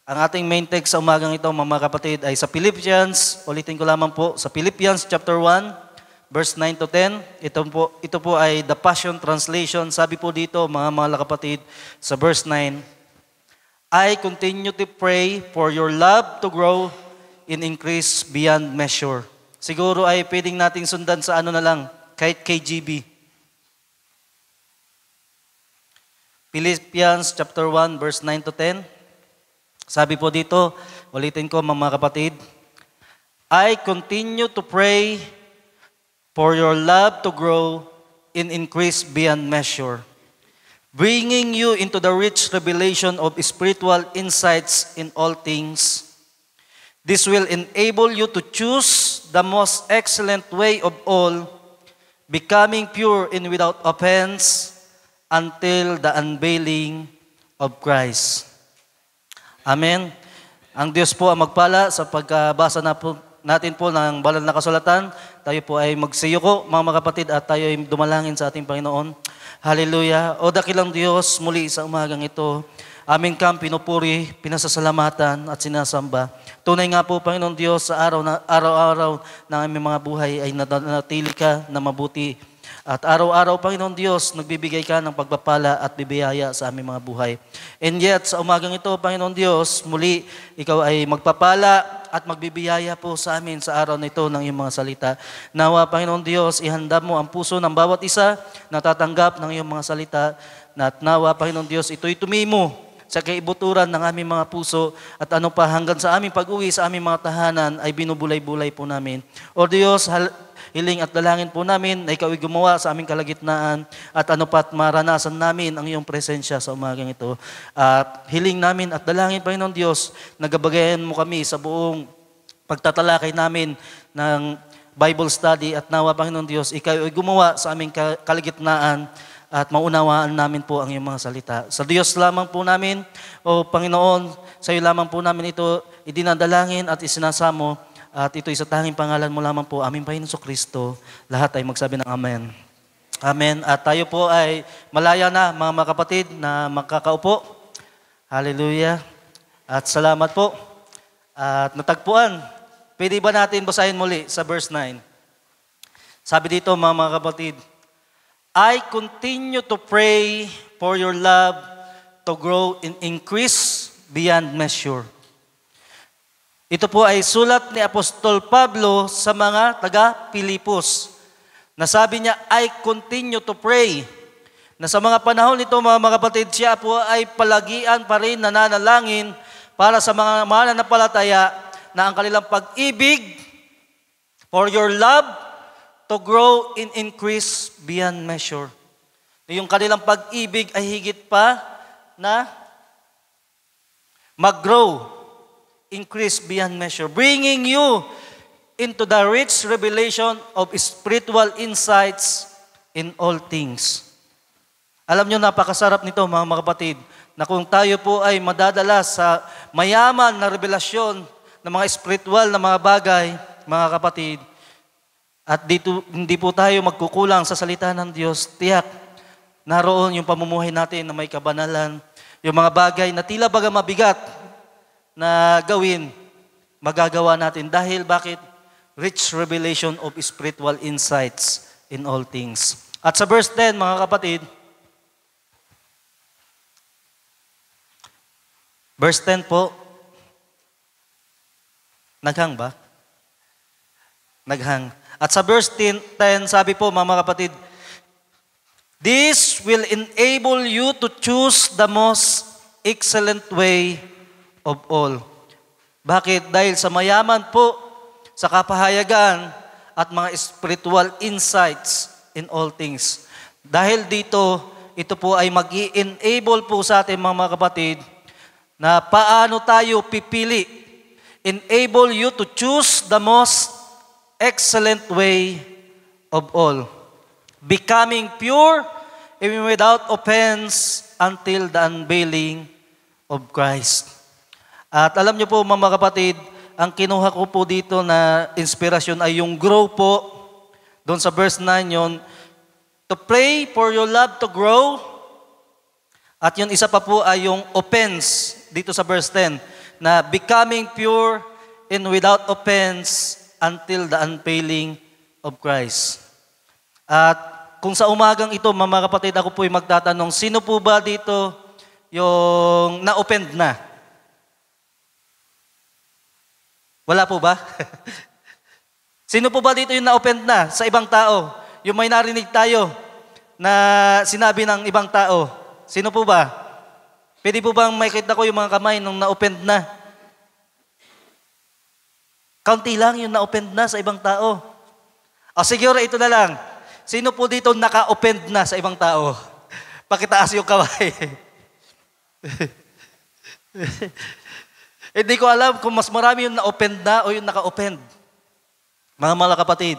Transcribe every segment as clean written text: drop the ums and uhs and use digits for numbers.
Ang ating main text sa umagang ito, mga kapatid, ay sa Philippians. Ulitin ko lamang po, sa Philippians chapter 1, verse 9 to 10. Ito po ay the Passion Translation. Sabi po dito, mga kapatid, sa verse 9, I continue to pray for your love to grow in increase beyond measure. Siguro ay pwedeng nating sundan sa ano na lang, kahit KGB. Philippians chapter 1, verse 9 to 10. Sabi po dito, ulitin ko mga kapatid, I continue to pray for your love to grow in increase beyond measure, bringing you into the rich revelation of spiritual insights in all things. This will enable you to choose the most excellent way of all, becoming pure and without offense until the unveiling of Christ. Amen. Ang Diyos po ang magpala sa pagkabasa natin po ng banal na kasulatan. Tayo po ay magsiyuko, mga kapatid, at tayo ay dumalangin sa ating Panginoon. Hallelujah. O dakilang Diyos, muli sa umagang ito, aming kang pinupuri, pinasasalamatan at sinasamba. Tunay nga po, Panginoon Diyos, sa araw-araw ng aming mga buhay ay nanatili ka na mabuti. At araw-araw, Panginoon Diyos, nagbibigay ka ng pagpapala at bibiyaya sa aming mga buhay. And yet, sa umagang ito, Panginoon Diyos, muli, Ikaw ay magpapala at magbibiyaya po sa amin sa araw na ito ng iyong mga salita. Nawa, Panginoon Diyos, ihanda mo ang puso ng bawat isa na tatanggap ng iyong mga salita. At nawa, Panginoon Diyos, ito'y tumimo sa kaibuturan ng aming mga puso at ano pa hanggang sa aming pag-uwi sa aming mga tahanan ay binubulay-bulay po namin. O Diyos, hiling at dalangin po namin na Ikaw ay gumawa sa aming kalagitnaan at ano pat maranasan namin ang iyong presensya sa umagang ito. At hiling namin at dalangin, Panginoon Diyos, nagabagayan mo kami sa buong pagtatalakay namin ng Bible study at nawa, Panginoon Diyos, Ikaw ay gumawa sa aming kalagitnaan at maunawaan namin po ang iyong mga salita. Sa Diyos lamang po namin, o Panginoon, sa iyo lamang po namin ito idinadalangin at isinasamo. At ito'y sa tanging pangalan mo lamang po, aming Panginoon Kristo. Lahat ay magsabi ng Amen. Amen. At tayo po ay malaya na, mga kapatid, na makakaupo. Hallelujah. At salamat po. At natagpuan. Pwede ba natin basahin muli sa verse 9? Sabi dito, mga kapatid, I continue to pray for your love to grow and increase beyond measure. Ito po ay sulat ni Apostol Pablo sa mga taga-Pilipos. Nasabi niya, I continue to pray. Na sa mga panahon nito, mga kapatid, siya po ay palagian pa rin nananalangin para sa mga mananampalataya na ang kanilang pag-ibig for your love to grow and increase beyond measure. Yung kanilang pag-ibig ay higit pa na mag-grow, increase beyond measure, bringing you into the rich revelation of spiritual insights in all things. Alam nyo, napakasarap nito, mga kapatid, na kung tayo po ay madadala sa mayaman na revelasyon ng mga spiritual na mga bagay, mga kapatid, at dito, hindi po tayo magkukulang sa salita ng Diyos, tiyak, naroon yung pamumuhay natin na may kabanalan, yung mga bagay na tila baga mabigat na gawin, magagawa natin. Dahil bakit? Rich revelation of spiritual insights in all things. At sa verse 10, mga kapatid, verse 10 po, naghang ba? Naghang. At sa verse 10, sabi po, mga kapatid, this will enable you to choose the most excellent way of all. Bakit? Dahil sa mayaman po, sa kapahayagan at mga spiritual insights in all things. Dahil dito, ito po ay mag-i-enable po sa ating mga kapatid na paano tayo pipili. Enable you to choose the most excellent way of all. Becoming pure even without offense until the unveiling of Christ. At alam niyo po, mga kapatid, ang kinuha ko po dito na inspirasyon ay yung grow po. Doon sa verse 9 yon, to pray for your love to grow. At yung isa pa po ay yung offense dito sa verse 10. na becoming pure and without offense until the unfailing of Christ. At kung sa umagang ito, mga kapatid, ako po'y magtatanong, sino po ba dito yung na-offend na? Wala po ba? Sino po ba dito yung na-offend na sa ibang tao? Yung may narinig tayo na sinabi ng ibang tao. Sino po ba? Pwede po bang makita ko yung mga kamay nung na-offend na? Kaunti lang yung na-offend na sa ibang tao. O siguro ito na lang. Sino po dito naka-offend na sa ibang tao? Pakitaas yung kamay. Hindi ko alam kung mas marami yung na-offend na o yung naka-offend. Mga kapatid,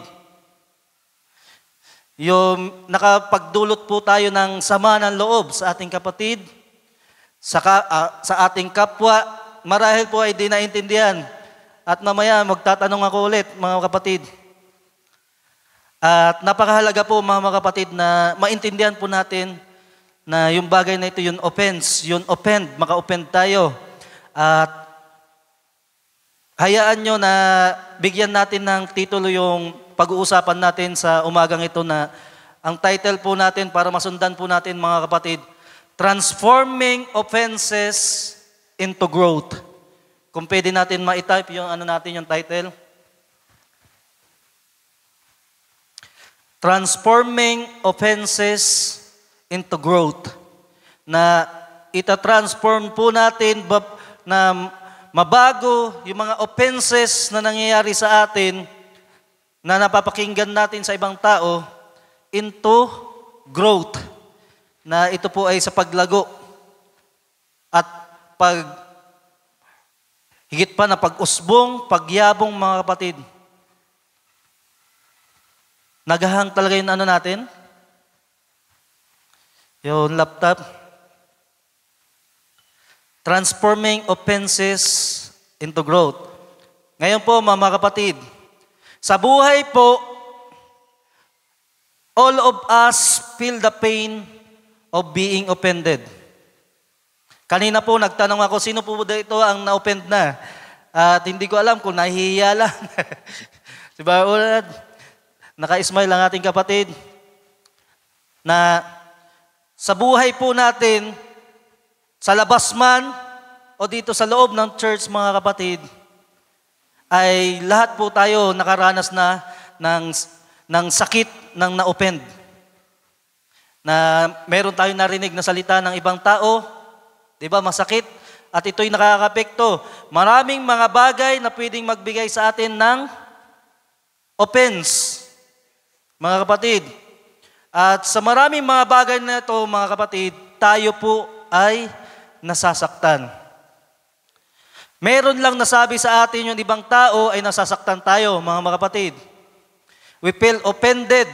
yung nakapagdulot po tayo ng sama ng loob sa ating kapatid, sa ating kapwa, marahil po ay di naintindihan. At mamaya magtatanong ako ulit, mga kapatid. At napakahalaga po, mga kapatid, na maintindihan po natin na yung bagay na ito, yung offense, yung offend, maka-offend tayo. At hayaan nyo na bigyan natin ng titulo yung pag-uusapan natin sa umagang ito na ang title po natin para masundan po natin, mga kapatid, Transforming Offenses into Growth. Kung pwede natin ma-type yung yung title. Transforming Offenses into Growth. Na ita-transform po natin na mabago yung mga offenses na nangyayari sa atin na napapakinggan natin sa ibang tao into growth. Na ito po ay sa paglago at higit pa na pag-usbong, pagyabong, mga kapatid. Nagahang talaga yung natin? Yung laptop. Transforming offenses into growth. Ngayon po, mga kapatid, sa buhay po, all of us feel the pain of being offended. Kanina po, nagtanong ako, sino po dito ang na-offend na? At hindi ko alam kung nahihiya lang. Diba, naka-smile ang ating kapatid na sa buhay po natin, sa labas man o dito sa loob ng church, mga kapatid, ay lahat po tayo nakaranas na ng sakit ng na-offend. Na meron tayong narinig na salita ng ibang tao, di ba, masakit, at ito'y nakakapekto. Maraming mga bagay na pwedeng magbigay sa atin ng offense, mga kapatid. At sa maraming mga bagay na ito, mga kapatid, tayo po ay nasasaktan. Meron lang nasabi sa atin yung ibang tao ay nasasaktan tayo, mga kapatid. We feel offended.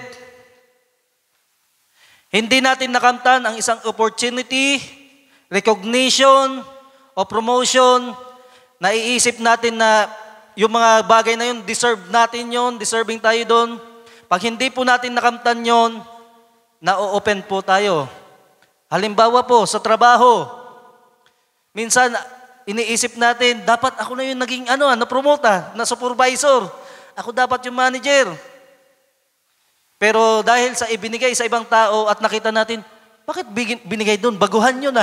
Hindi natin nakamtan ang isang opportunity, recognition, o promotion. Naiisip natin na yung mga bagay na yun, deserve natin yun, deserving tayo doon. Pag hindi po natin nakamtan yun, na-open po tayo. Halimbawa po, sa trabaho, minsan, iniisip natin, dapat ako na yung naging na-promote na supervisor. Ako dapat yung manager. Pero dahil sa ibinigay sa ibang tao at nakita natin, bakit binigay doon? Baguhan yun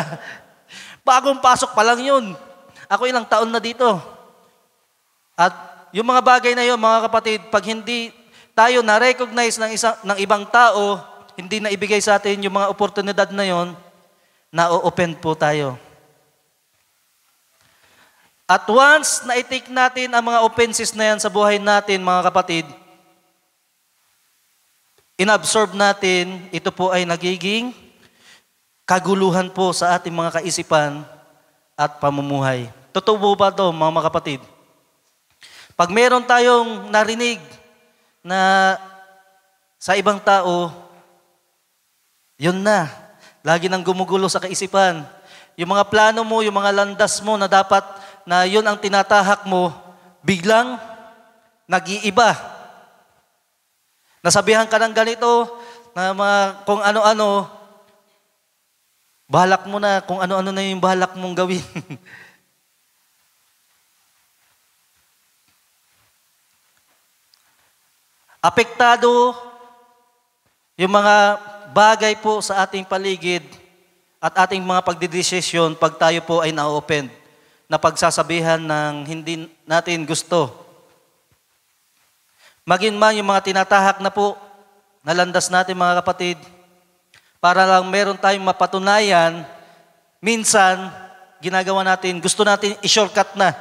Bagong pasok pa lang yun. Ako ilang taon na dito. At yung mga bagay na yun, mga kapatid, pag hindi tayo na-recognize ng ibang tao, hindi na ibigay sa atin yung mga oportunidad na yun, na-open po tayo. At once na i-take natin ang mga offenses na yan sa buhay natin, mga kapatid, inabsorb natin, ito po ay nagiging kaguluhan po sa ating mga kaisipan at pamumuhay. Totoo po ba ito, mga kapatid? Pag meron tayong narinig na sa ibang tao, yun na. Lagi nang gumugulo sa kaisipan. Yung mga plano mo, yung mga landas mo na dapat na yun ang tinatahak mo, biglang nag-iiba. Nasabihan ka ng ganito, na kung ano-ano, bahalak mo na kung ano-ano na yung bahalak mong gawin. Apektado yung mga bagay po sa ating paligid at ating mga pagdidesisyon pag tayo po ay na-open na pagsasabihan ng hindi natin gusto. Maging man yung mga tinatahak na po na landas natin mga kapatid, para lang meron tayong mapatunayan, minsan ginagawa natin, gusto natin i-shortcut na.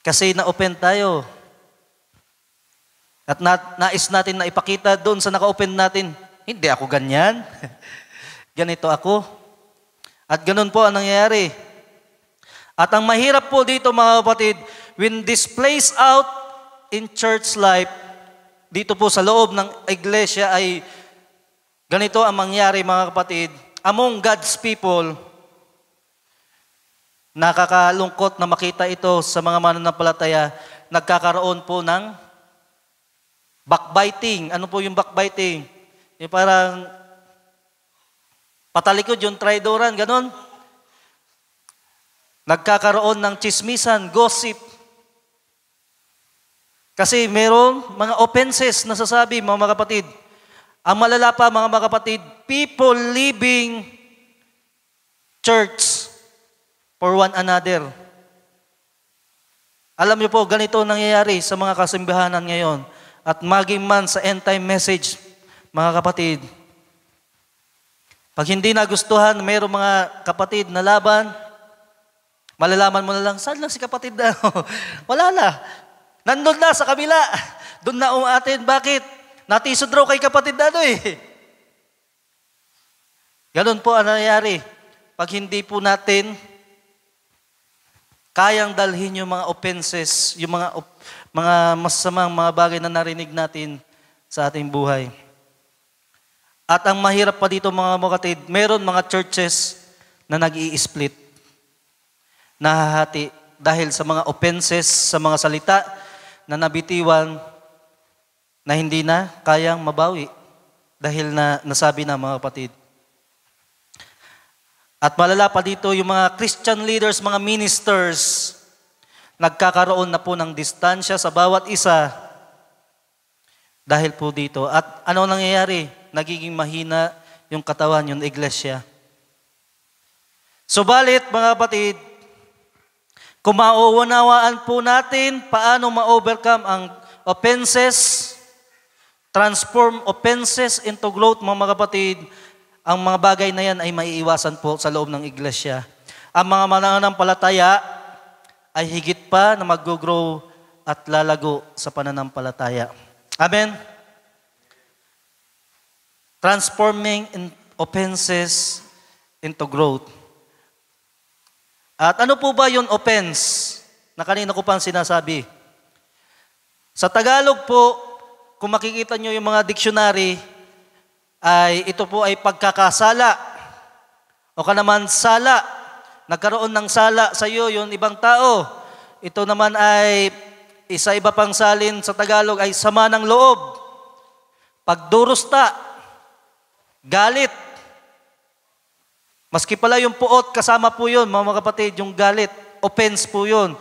Kasi na-open tayo. At nais natin na ipakita doon sa naka-open natin, hindi ako ganyan. Ganito ako. At ganun po ang nangyayari. At ang mahirap po dito mga kapatid, when this plays out in church life, dito po sa loob ng iglesia ay ganito ang mangyari mga kapatid, among God's people. Nakakalungkot na makita ito sa mga mananampalataya, nagkakaroon po ng backbiting. Ano po yung backbiting? Yung parang patalikod yung traidoran, ganon. Nagkakaroon ng chismisan, gossip. Kasi meron mga offenses na sasabi, mga kapatid. Ang malala pa, mga kapatid, people leaving church for one another. Alam niyo po, ganito nangyayari sa mga kasimbahanan ngayon. At maging man sa end time message, mga kapatid, pag hindi nagustuhan, mayroong mga kapatid na laban, malalaman mo na lang, saan lang si kapatid na? Wala na. Nandun na sa kabila. Doon na umatin. Bakit? Natisod raw kay kapatid na Ganun po ang nangyayari. Pag hindi po natin kayang dalhin yung mga offenses, yung mga masamang mga bagay na narinig natin sa ating buhay. At ang mahirap pa dito mga kapatid, meron mga churches na nag-i-split. Nahahati dahil sa mga offenses, sa mga salita na nabitiwan na hindi na kayang mabawi dahil na nasabi na mga kapatid. At malala pa dito yung mga Christian leaders, mga ministers, nagkakaroon na po ng distansya sa bawat isa dahil po dito. At ano nangyayari? Nagiging mahina yung katawan, yung iglesia. Subalit, mga kapatid, kung mauunawaan po natin paano ma-overcome ang offenses, transform offenses into growth, mga kapatid, ang mga bagay na yan ay maiiwasan po sa loob ng iglesia. Ang mga mananampalataya ay higit pa na mag-grow at lalago sa pananampalataya. Amen? Transforming offenses into growth. At ano po ba yung offense na kanina ko pang sinasabi? Sa Tagalog po, kung makikita nyo yung mga dictionary, ay ito po ay pagkakasala o kanaman sala. Nagkaroon ng sala sa iyo yung ibang tao. Ito naman ay isa iba pang salin sa Tagalog ay sama ng loob, pagdurusta, galit. Maski pala yung puot, kasama po yun, mga kapatid, yung galit, offense po yun.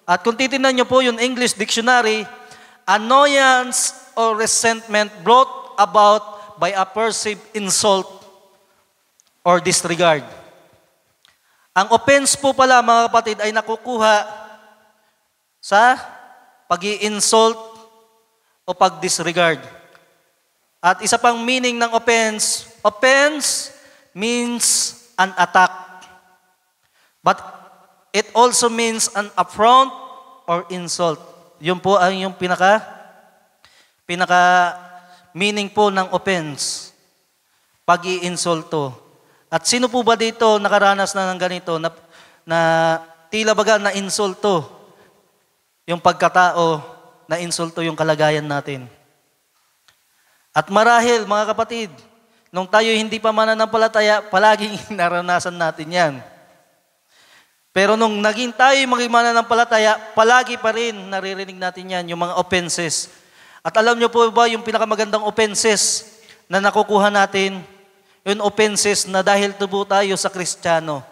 At kung titignan nyo po yung English dictionary, annoyance or resentment brought about by a perceived insult or disregard. Ang offense po pala, mga kapatid, ay nakukuha sa pag-i-insult o pag-disregard. At isa pang meaning ng offense means an attack. But it also means an affront or insult. Yun po ang yung pinaka meaning po ng offense. Pag-i-insulto. At sino po ba dito nakaranas na ng ganito na tila baga na insulto yung pagkatao, na insulto yung kalagayan natin. At marahil, mga kapatid, nung tayo hindi pa mananampalataya, palaging naranasan natin yan. Pero nung naging tayo maging mananampalataya, palagi pa rin naririnig natin yan, yung mga offenses. At alam nyo po ba yung pinakamagandang offenses na nakukuha natin? Yung offenses na dahil tubo tayo sa Kristiyano.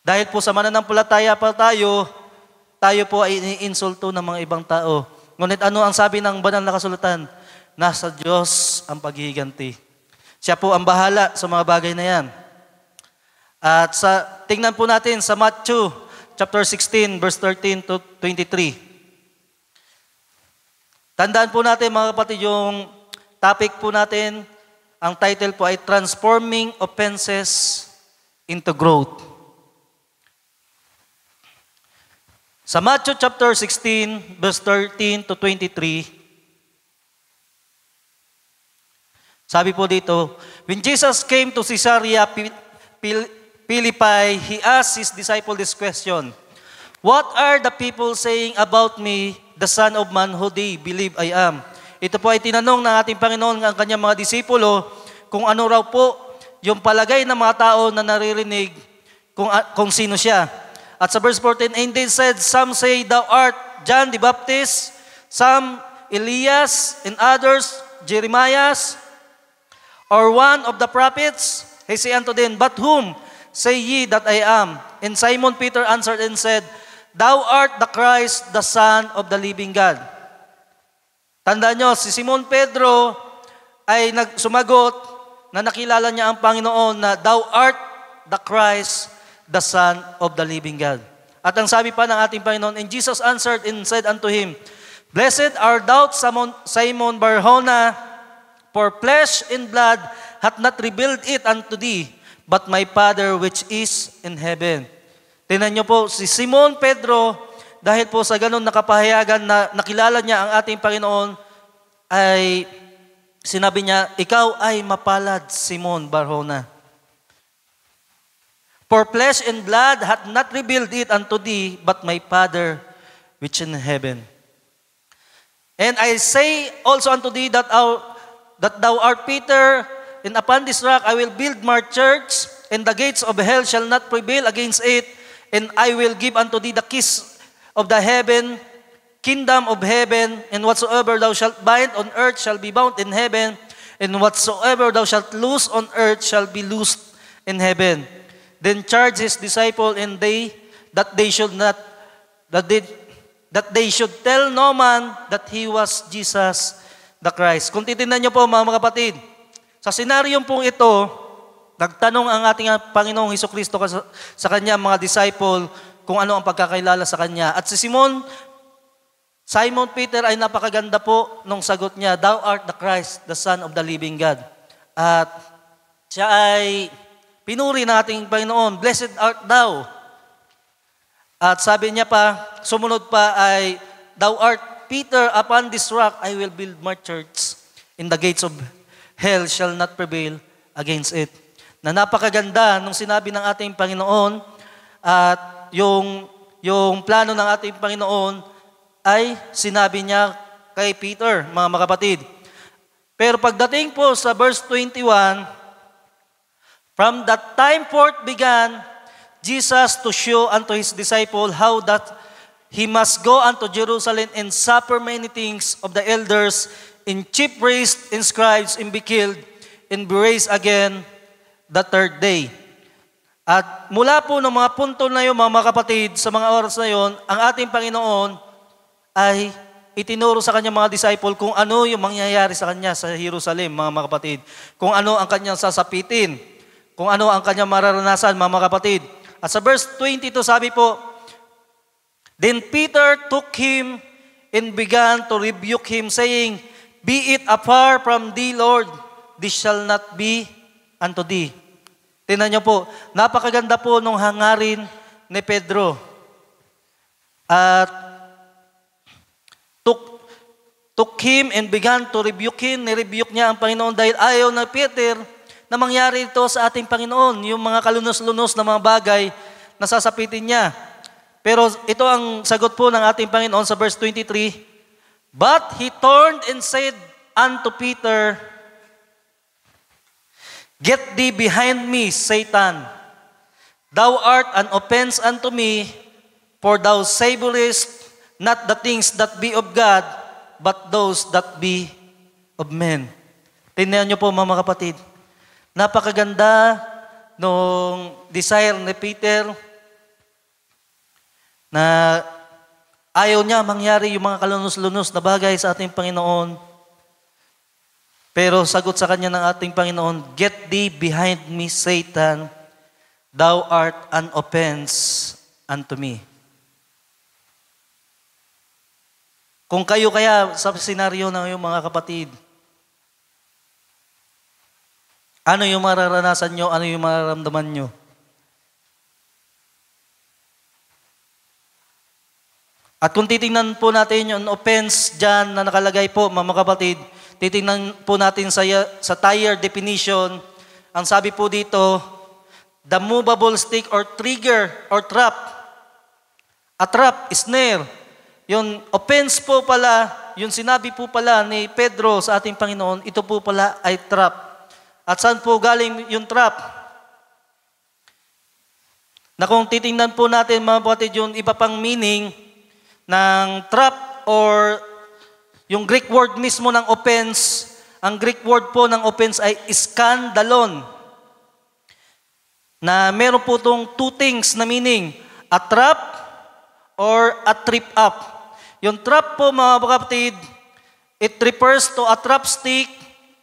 Dahil po sa mananampalataya pa tayo po ay iniinsulto ng mga ibang tao. Ngunit ano ang sabi ng banal na kasulatan? Nasa Diyos ang paghihiganti. Siya po ang bahala sa mga bagay na yan. At tingnan po natin sa Matthew chapter 16, verse 13 to 23. Tandaan po natin mga kapatid, yung topic po natin, ang title po ay Transforming Offenses into Growth. Sa Matthew chapter 16, verse 13 to 23, sabi po dito, when Jesus came to Caesarea Philippi, he asked his disciple this question, "What are the people saying about me, the Son of Man, who they believe I am?" Ito po ay tinanong ng ating Panginoon ang kanyang mga disipulo kung ano raw po yung palagay ng mga tao na naririnig kung sino siya. At sa verse 14, and they said, "Some say thou art John the Baptist, some Elias, and others Jeremiah, or one of the prophets." He said unto them, "But whom say ye that I am?" And Simon Peter answered and said, "Thou art the Christ, the Son of the living God." Tandaan nyo, si Simon Pedro ay sumagot na nakilala niya ang Panginoon na thou art the Christ, the Son of the living God. At ang sabi pa ng ating Panginoon, and Jesus answered and said unto him, "Blessed art thou, Simon Bar-Jonah, for flesh and blood hath not revealed it unto thee, but my Father which is in heaven." Tingnan niyo po, si Simon Pedro, dahil po sa ganun nakapahayagan na nakilala niya ang ating Panginoon, ay sinabi niya, "Ikaw ay mapalad, Simon Bar-Jonah. For flesh and blood hath not revealed it unto thee, but my Father which in heaven. And I say also unto thee that thou art Peter, and upon this rock I will build my church, and the gates of hell shall not prevail against it, and I will give unto thee the keys of the kingdom of heaven, and whatsoever thou shalt bind on earth shall be bound in heaven, and whatsoever thou shalt loose on earth shall be loosed in heaven." Then charged his disciple and that they should tell no man that he was Jesus the Christ. Kung titingnan niyo po mga kapatid, sa senaryong pong ito, nagtanong ang ating Panginoong Hesukristo sa kanya mga disciple kung ano ang pagkakailala sa kanya. At si Simon Peter ay napakaganda po nung sagot niya, "Thou art the Christ, the Son of the living God." At siya ay pinuri ng ating Panginoon, "Blessed art thou." At sabi niya pa, sumunod pa ay, "Thou art Peter, upon this rock I will build my church, and the gates of hell shall not prevail against it." Na napakaganda nung sinabi ng ating Panginoon at yung plano ng ating Panginoon ay sinabi niya kay Peter, mga kapatid. Pero pagdating po sa verse 21, "From that time forth began Jesus to show unto his disciples how that he must go unto Jerusalem and suffer many things of the elders and chief priests and scribes, and be killed and be raised again the third day." At mula po ng mga punto na yun, mga kapatid, sa mga oras na yun, ang ating Panginoon ay itinuro sa kanyang mga disciple kung ano yung mangyayari sa kanya sa Jerusalem, mga kapatid. Kung ano ang kanyang sasapitin, kung ano ang kanyang mararanasan, mga kapatid. At sa verse 22, sabi po, "Then Peter took him and began to rebuke him, saying, Be it afar from thee, Lord, this shall not be unto thee." Tingnan niyo po, napakaganda po nung hangarin ni Pedro. At took him and began to rebuke him. Nirebuke niya ang Panginoon dahil ayaw na Peter na mangyari ito sa ating Panginoon, yung mga kalunos-lunos na mga bagay na sasapitin niya. Pero ito ang sagot po ng ating Panginoon sa verse 23, "But he turned and said unto Peter, Get thee behind me, Satan. Thou art an offense unto me, for thou savorest not the things that be of God, but those that be of men." Tingnan niyo po mga kapatid, napakaganda nung desire ni Peter na ayaw niya mangyari yung mga kalunos-lunos na bagay sa ating Panginoon. Pero sagot sa kanya ng ating Panginoon, "Get thee behind me, Satan. Thou art an offense unto me." Kung kayo kaya sa senaryo ng iyong mga kapatid, ano yung mararanasan nyo? Ano yung mararamdaman nyo? At kung titingnan po natin yung offense dyan na nakalagay po, mga kapatid, titingnan po natin sa Tyre definition, ang sabi po dito, the movable stick or trigger or trap. A trap, snare. Yung offense po pala, yung sinabi po pala ni Pedro sa ating Panginoon, ito po pala ay trap. At saan po galing yung trap? Na kung titingnan po natin mga kapatid, yung iba pang meaning ng trap or yung Greek word mismo ng offense, ang Greek word po ng offense ay skandalon. Na meron po itong two things na meaning, a trap or a trip up. Yung trap po mga kapatid, it refers to a trap stick,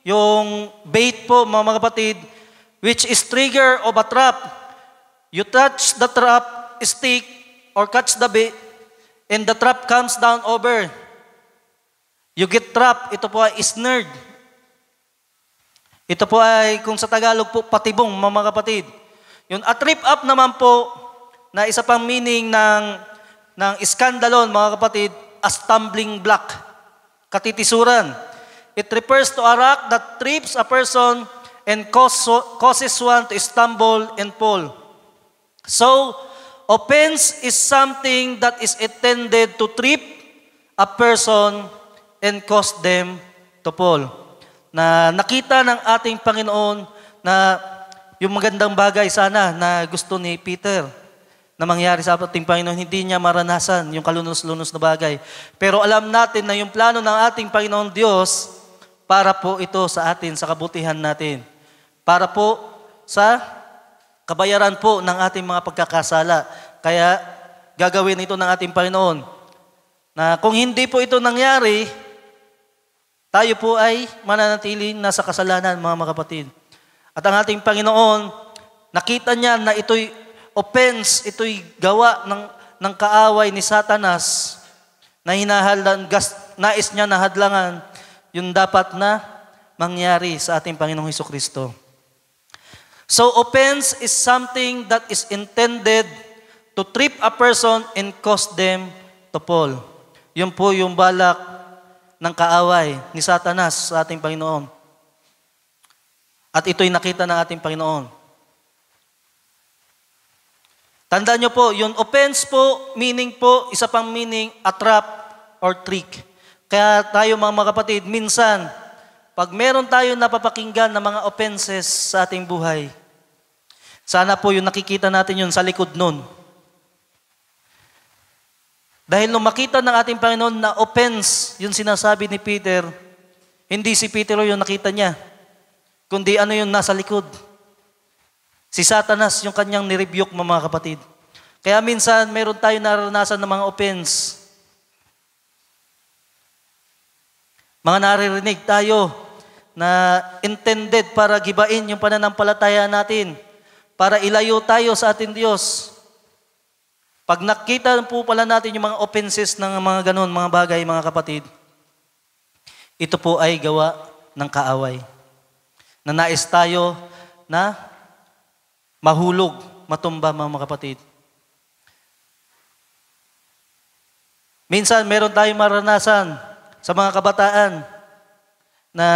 yung bait po mga kapatid, which is trigger of a trap. You touch the trap stick or catch the bait, and the trap comes down over. You get trapped. Ito po ay snared. Ito po ay, kung sa Tagalog po, patibong, mga kapatid. Yung a trip up naman po, na isa pang meaning ng skandalon, mga kapatid, a stumbling block. Katitisuran. It refers to a rock that trips a person and causes one to stumble and fall. So, offense is something that is intended to trip a person and cause them to fall. Na nakita ng ating Panginoon na yung magandang bagay sana na gusto ni Peter na mangyari sa ating Panginoon, hindi niya maranasan yung kalunos-lunos na bagay. Pero alam natin na yung plano ng ating Panginoon Diyos, para po ito sa atin, sa kabutihan natin. Para po sa kabayaran po ng ating mga pagkakasala. Kaya gagawin ito ng ating Panginoon. Na kung hindi po ito nangyari, tayo po ay mananatiling nasa kasalanan, mga kapatid. At ang ating Panginoon, nakita niya na ito'y offense, ito'y gawa ng kaaway ni Satanas na nais niya na hadlangan yung dapat na mangyari sa ating Panginoong Hesukristo. So, offense is something that is intended to trip a person and cause them to fall. Yun po yung balak ng kaaway ni Satanas sa ating Panginoon. At ito'y nakita ng ating Panginoon. Tandaan nyo po, yung offense po, meaning po, isa pang meaning, a trap or trick. Kaya tayo mga kapatid, minsan, pag meron tayo napapakinggan ng mga offenses sa ating buhay, sana po yung nakikita natin yun sa likod nun. Dahil nung makita ng ating Panginoon na offense, yung sinasabi ni Peter, hindi si Peter yung nakita niya, kundi ano yung nasa likod. Si Satanas yung kanyang nirebuke, mga kapatid. Kaya minsan, meron tayo naranasan ng mga offense. Mga naririnig tayo na intended para gibain yung pananampalataya natin, para ilayo tayo sa ating Diyos. Pag nakita po pala natin yung mga offenses ng mga ganun, mga bagay, mga kapatid, ito po ay gawa ng kaaway. Na nais tayo na mahulog, matumba, mga kapatid. Minsan, meron tayong maranasan sa mga kabataan na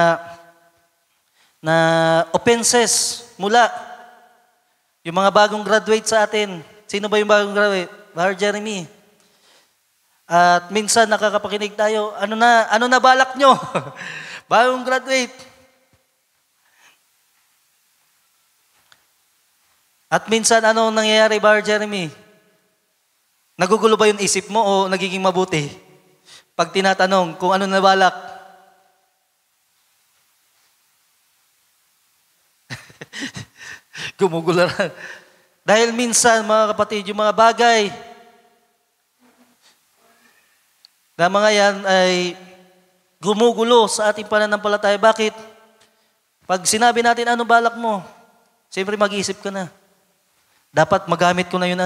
offenses mula yung mga bagong graduate sa atin. Sino ba yung bagong graduate? Brother Jeremy. At minsan nakakapakinig tayo, ano na balak nyo? Bagong graduate. At minsan ano nangyayari, Brother Jeremy? Nagugulo ba yung isip mo o nagiging mabuti? Pag tinatanong kung ano na balak. Gumugulo na. Dahil minsan, mga kapatid, yung mga bagay Na mga yan ay gumugulo sa ating pananampalataya. Bakit? Pag sinabi natin, ano balak mo? Siyempre mag-iisip ka na. Dapat magamit ko na yun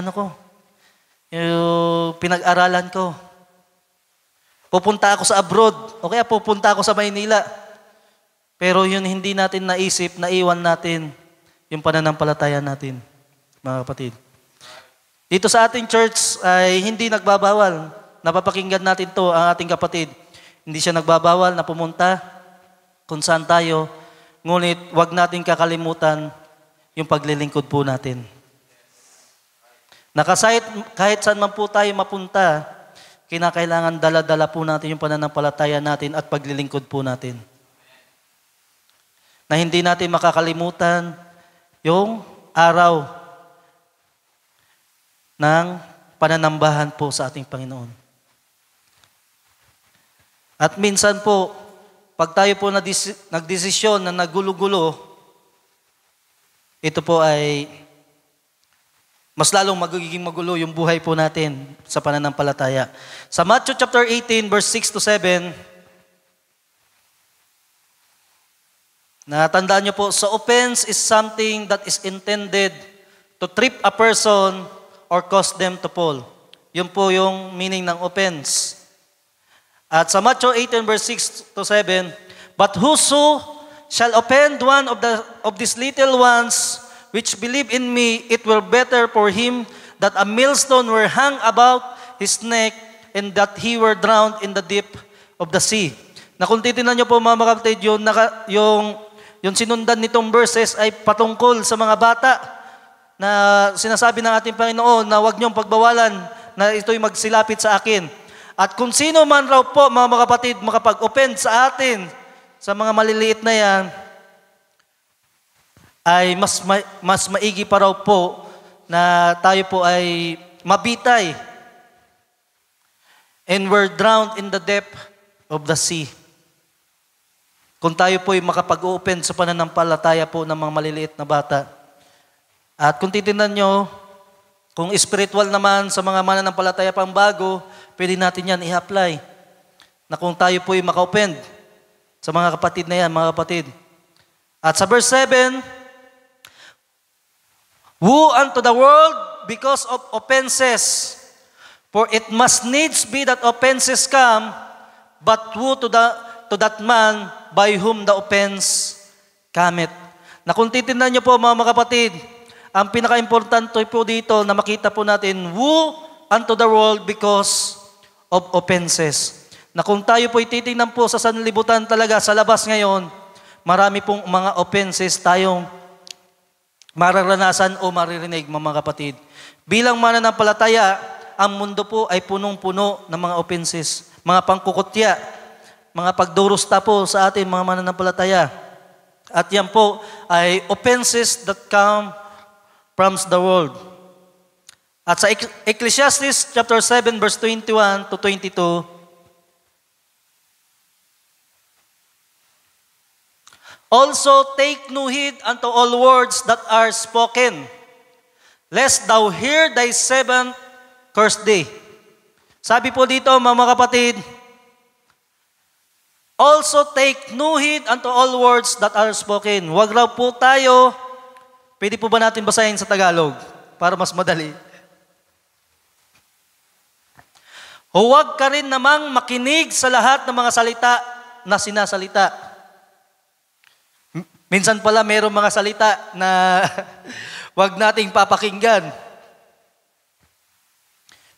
yung pinag-aralan ko. Pupunta ako sa abroad, o kaya pupunta ako sa Maynila. Pero yun hindi natin naisip, naiwan natin yung pananampalataya natin, mga kapatid. Dito sa ating church ay hindi nagbabawal. Napapakinggan natin to ang ating kapatid. Hindi siya nagbabawal na pumunta kung saan tayo. Ngunit wag natin kakalimutan yung paglilingkod po natin. Kahit saan man po tayo mapunta, kinakailangan dala-dala po natin yung pananampalataya natin at paglilingkod po natin. Na hindi natin makakalimutan yung araw ng pananambahan po sa ating Panginoon. At minsan po, pag tayo po nagdesisyon na nagulo-gulo, ito po ay mas lalong magiging magulo yung buhay po natin sa pananampalataya. Sa Matthew chapter 18, verse 6 to 7, natandaan nyo po, so offense is something that is intended to trip a person or cause them to fall. Yun po yung meaning ng offense. At sa Matthew 18, verse 6 to 7, but whoso shall offend one of these little ones which believe in me, it were better for him that a millstone were hung about his neck and that he were drowned in the deep of the sea. Na kung titignan nyo po mga kapatid, yung sinundan nitong verses ay patungkol sa mga bata na sinasabi ng ating Panginoon na huwag niyong pagbawalan na ito'y magsilapit sa akin. At kung sino man raw po mga kapatid makapag-offend sa atin, sa mga maliliit na yan, ay mas maigi pa raw po na tayo po ay mabitay. And we're drowned in the depth of the sea. Kung tayo po ay makapag-open sa pananampalataya po ng mga maliliit na bata. At kung titignan nyo, kung spiritual naman sa mga mananampalataya pang bago, pwede natin yan i-apply. Na kung tayo po ay maka-open sa mga kapatid na yan, mga kapatid. At sa verse 7, woe unto the world because of offenses, for it must needs be that offenses come, but woe to that man by whom the offense cometh. Na kung titignan nyo po mga kapatid, ang pinaka-importante po dito na makita po natin, woe unto the world because of offenses. Na kung tayo po titignan po sa sanlibutan talaga sa labas ngayon, marami pong mga offenses tayong mararanasan o maririnig mga kapatid. Bilang mananampalataya, ang mundo po ay punong-puno ng mga offenses, mga pangkukutya, mga pagdurusta po sa atin mga mananampalataya. At yan po ay offenses that come from the world. At sa Ecclesiastes chapter 7 verse 21 to 22, also take no heed unto all words that are spoken, lest thou hear thy seventh cursed day. Sabi po dito mga kapatid, also take no heed unto all words that are spoken. Huwag raw po tayo, pwede po ba natin basahin sa Tagalog para mas madali? Huwag ka rin namang makinig sa lahat ng mga salita na sinasalita. Minsan pala mayroong mga salita na wag nating papakinggan.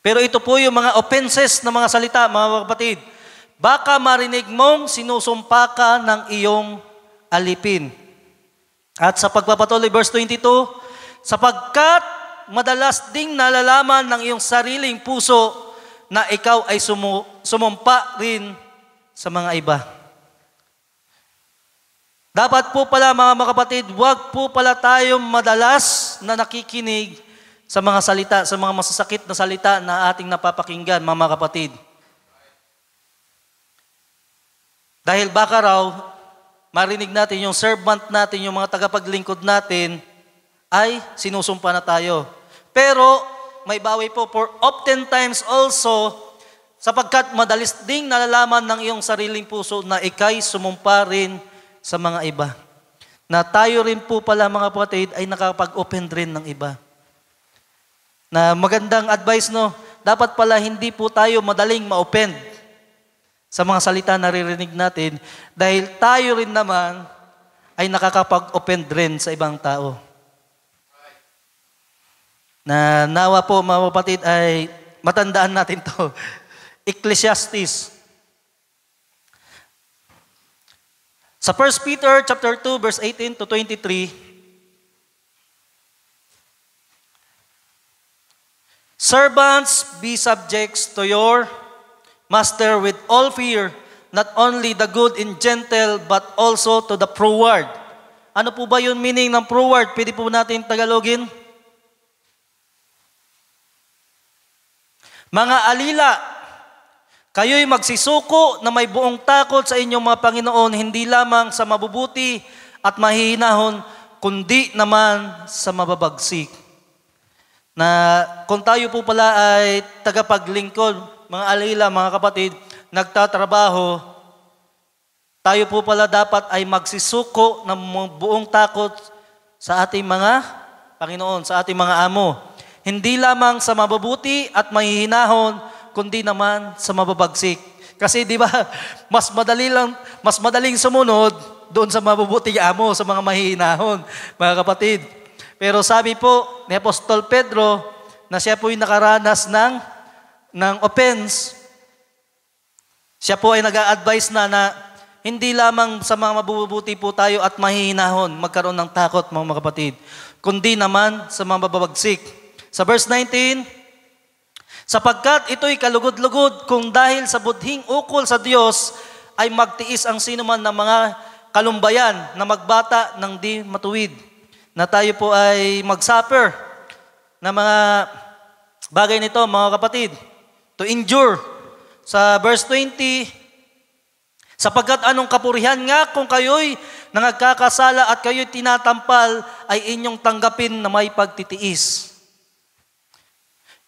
Pero ito po yung mga offenses na mga salita, mga kapatid. Baka marinig mong sinusumpa ka ng iyong alipin. At sa pagpapatuloy, verse 22, sapagkat madalas ding nalalaman ng iyong sariling puso na ikaw ay sumumpa rin sa mga iba. Dapat po pala mga kapatid, huwag po pala tayong madalas na nakikinig sa mga salita, sa mga masasakit na salita na ating napapakinggan, mga kapatid. Dahil baka raw, marinig natin yung servant natin, yung mga tagapaglingkod natin, ay sinusumpa na tayo. Pero may bawi po, for oftentimes also, sapagkat madalis ding nalalaman ng iyong sariling puso na ikay sumumpa rin sa mga iba. Na tayo rin po pala mga kapatid ay nakapag-open rin ng iba. Na magandang advice, no? Dapat pala hindi po tayo madaling ma-offend sa mga salita na naririnig natin dahil tayo rin naman ay nakakapag-offend rin sa ibang tao. Na nawa po mga kapatid ay matandaan natin to. Ecclesiastes. Sa 1 Peter chapter 2 verse 18 to 23, servants, be subjects to your master with all fear, not only the good and gentle, but also to the froward. Ano po ba yung meaning ng froward? Pwede po natin Tagalogin? Mga alila, kayo'y magsisuko na may buong takot sa inyong mga Panginoon, hindi lamang sa mabubuti at mahihinahon, kundi naman sa mababagsik. Na kung tayo po pala ay tagapaglingkod, mga alila, mga kapatid, nagtatrabaho, tayo po pala dapat ay magsisuko ng buong takot sa ating mga Panginoon, sa ating mga amo. Hindi lamang sa mababuti at mahihinahon, kundi naman sa mababagsik. Kasi di ba, mas madaling sumunod doon sa mabubuting amo, sa mga mahihinahon, mga kapatid. Pero sabi po ni Apostol Pedro na siya po ay nakaranas ng offense. Siya po ay nag-a-advise na hindi lamang sa mga mabubuti po tayo at mahihinahon magkaroon ng takot, mga kapatid, kundi naman sa mga mababagsik. Sa verse 19, sapagkat ito'y kalugod-lugod kung dahil sa budhing ukol sa Diyos ay magtiis ang sino man ng mga kalumbayan na magbata ng di matuwid. Na tayo po ay mag-suffer na mga bagay nito, mga kapatid, to endure. Sa verse 20, sapagkat anong kapurihan nga kung kayo'y nangagkakasala at kayo'y tinatampal ay inyong tanggapin na may pagtitiis.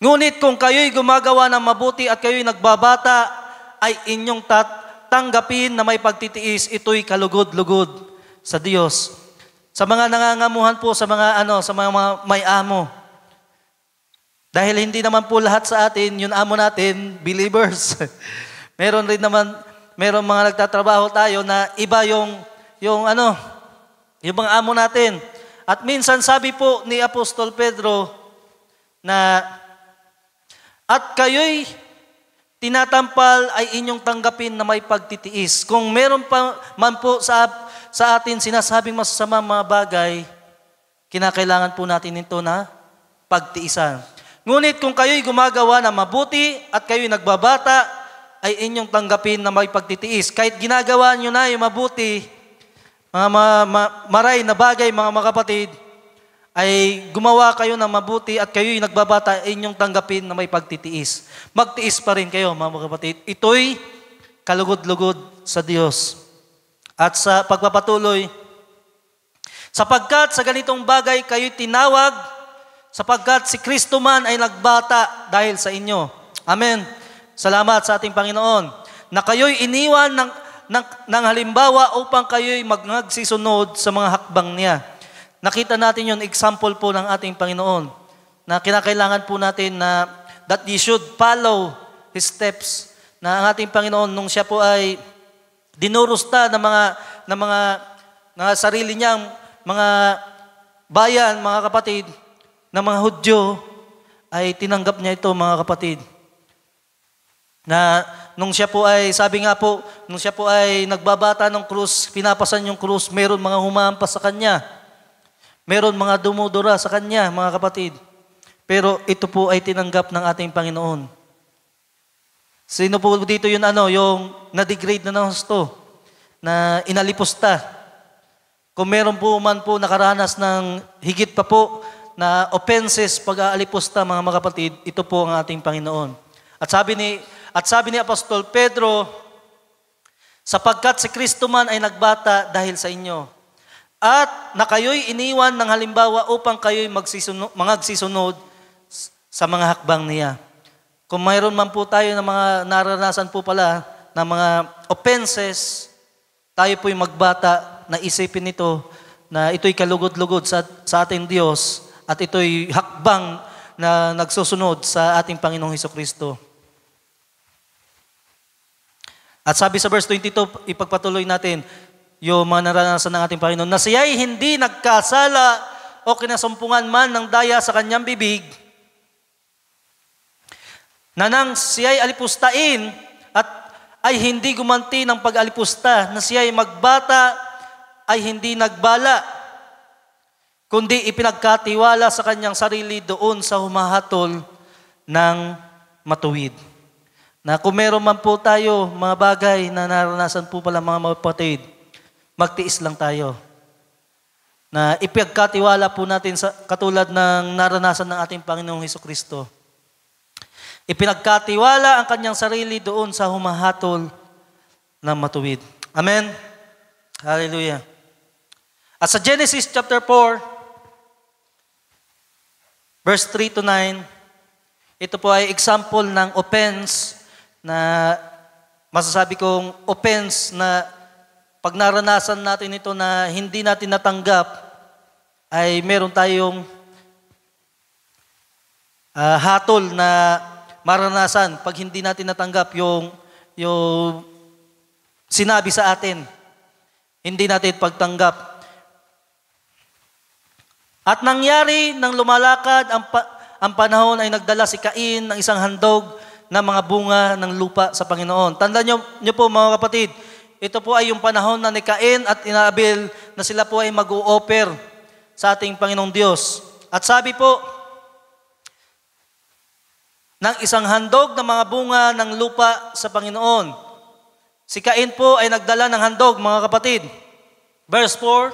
Ngunit kung kayo'y gumagawa ng mabuti at kayo'y nagbabata, ay inyong tanggapin na may pagtitiis, ito'y kalugod-lugod sa Diyos. Sa mga nangangamuhan po, sa mga may amo. Dahil hindi naman po lahat sa atin, yung amo natin, believers. Meron mga nagtatrabaho tayo na iba yung mga amo natin. At minsan sabi po ni Apostol Pedro na at kayo'y tinatampal ay inyong tanggapin na may pagtitiis. Kung meron pa man po sa atin sinasabing masasama mga bagay, kinakailangan po natin ito na pagtiisan. Ngunit kung kayo'y gumagawa na mabuti at kayo'y nagbabata, ay inyong tanggapin na may pagtitiis. Kahit ginagawa nyo na yung mabuti, mga maray na bagay, mga kapatid, ay gumawa kayo ng mabuti at kayo'y nagbabata, inyong tanggapin na may pagtitiis. Magtiis pa rin kayo, mga kapatid. Ito'y kalugod-lugod sa Diyos. At sa pagpapatuloy, sapagkat sa ganitong bagay kayo'y tinawag, sapagkat si Kristo man ay nagbata dahil sa inyo. Amen. Salamat sa ating Panginoon. Na kayo'y iniwan ng halimbawa upang kayo'y magsisunod sa mga hakbang niya. Nakita natin yung example po ng ating Panginoon na kinakailangan po natin na that you should follow His steps. Na ang ating Panginoon nung siya po ay dinurusta ng mga sarili niyang mga bayan, mga kapatid, ng mga Hudyo, ay tinanggap niya ito, mga kapatid. Na nung siya po ay, sabi nga po, nung siya po ay nagbabata ng krus, pinapasan yung krus, meron mga humampas sa kanya. Meron mga dumudura sa kanya, mga kapatid. Pero ito po ay tinanggap ng ating Panginoon. Sino po dito yung na-degrade na ng husto, na inalipusta? Kung meron po man po nakaranas ng higit pa po na offenses pag-aalipusta, mga kapatid, ito po ang ating Panginoon. At sabi ni Apostol Pedro, sapagkat si Kristo man ay nagbata dahil sa inyo. At na kayo'y iniwan ng halimbawa upang kayo'y magsisunod sa mga hakbang niya. Kung mayroon man po tayo ng mga naranasan po pala ng mga offenses, tayo po'y magbata na isipin nito na ito'y kalugod-lugod sa ating Diyos at ito'y hakbang na nagsusunod sa ating Panginoong Hesukristo. At sabi sa verse 22, ipagpatuloy natin yung mga naranasan ng ating Panginoon, na siya'y hindi nagkasala o kinasumpungan man ng daya sa kanyang bibig, na nang siya'y alipustain at ay hindi gumanti ng pag-alipusta, na siya'y magbata ay hindi nagbala, kundi ipinagkatiwala sa kanyang sarili doon sa humahatol ng matuwid. Na kung meron man po tayo mga bagay na naranasan po pala mga kapatid, magtiis lang tayo. Na ipagkatiwala po natin sa katulad ng naranasan ng ating Panginoong Hesukristo. Ipinagkatiwala ang kanyang sarili doon sa humahatol ng matuwid. Amen? Hallelujah. At sa Genesis chapter 4, verse 3 to 9, ito po ay example ng offense na masasabi kong offense na pag naranasan natin ito na hindi natin natanggap, ay meron tayong hatol na maranasan pag hindi natin natanggap yung sinabi sa atin. Hindi natin pagtanggap. At nangyari nang lumalakad ang panahon ay nagdala si Cain ng isang handog na mga bunga ng lupa sa Panginoon. Tandaan niyo po mga kapatid, ito po ay yung panahon na ni Cain at ni Abel na sila po ay mag-o-offer sa ating Panginoong Diyos. At sabi po, ng isang handog na mga bunga ng lupa sa Panginoon. Si Cain po ay nagdala ng handog, mga kapatid. Verse 4,